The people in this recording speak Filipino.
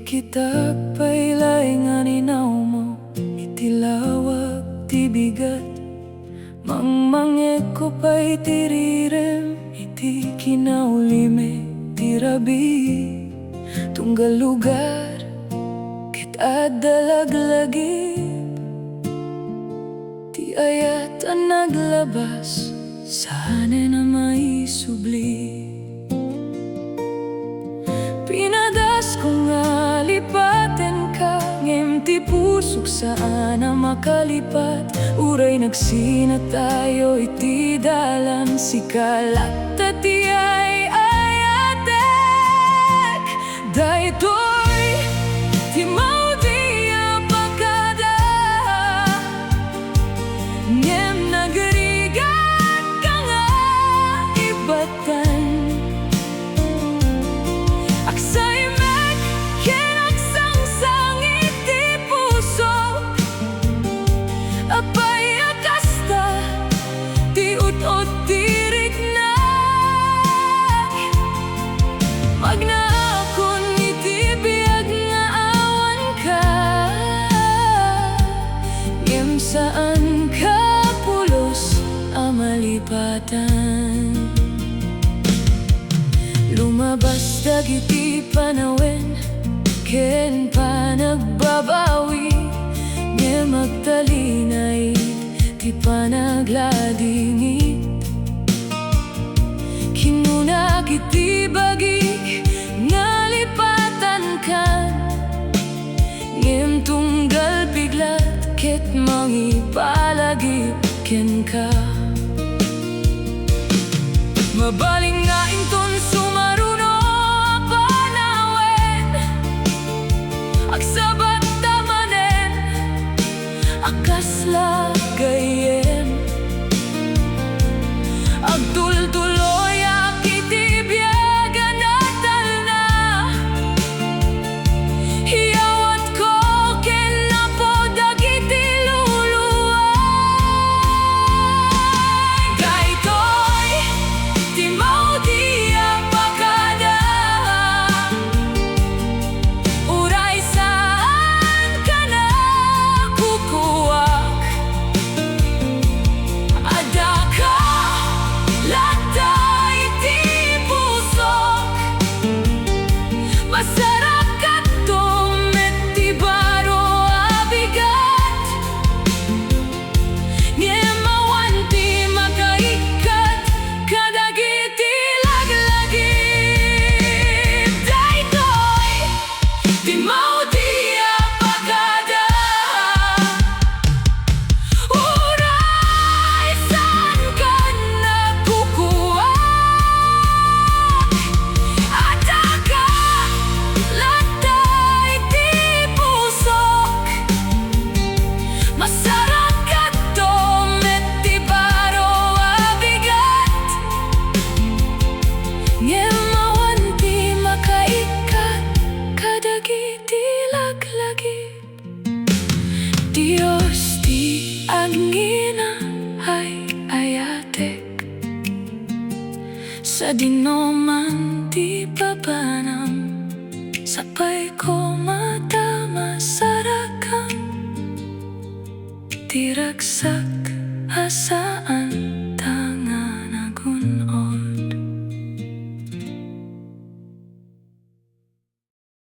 kita pailay nga ninaw mo, itilawag ti bigat. Mangmangek ko pa'y tirirem, iti kinaulime ti rabi. Tunggal lugar, kita dalaglagip, ti ayat ang naglabas, sana na may subli. Pinadas ko nga lipaten ka, ngem ti pusok saan na makalipat. Uray nagsina tayo iti dalan, si kalat ti ay ayatek. Daytoy ti maudi a pagkada, ngem nagrigat ka nga ibatan. Aksay mek kinagsang iti puso, apay akasta ti ut-ut ti riknak. Magnaakon iti biag nga awan ka, ngem saan ka pulos a malipatan. Lumabas dagiti panawen, ken pa nagbabawi, ngem magtalinay ti panagladingit. Kinunag iti bagik nga lipatan kan, ngem tunggal biglat ket mangipalagip ken ka. Mabaling nga inton sumaruno a panawen, agsabat tamanen, akasla gayem. Agtultuloy akiti biyagan natal na, hiyawat ko ken napo dagiti luluay. Daytoy ti maudi a pagkada, uray saan ka na kukuwak. Ada ka latay ti pusok, masarap kato met ti baro a bigat. Ngem awan ti makaikat kadagiti laglagip. Daytoy ti maudi a pagkada, uray saan ka nagkukuwak. Ada ka latay ti pusok, masarap kato met ti baro a bigat. Ngem awan ti makaikat kadagiti laglagip. Dios ti agngina ay ayatek, sa dinoman ti papanam, sapay ko mata masarakan, ti ragsak asaan.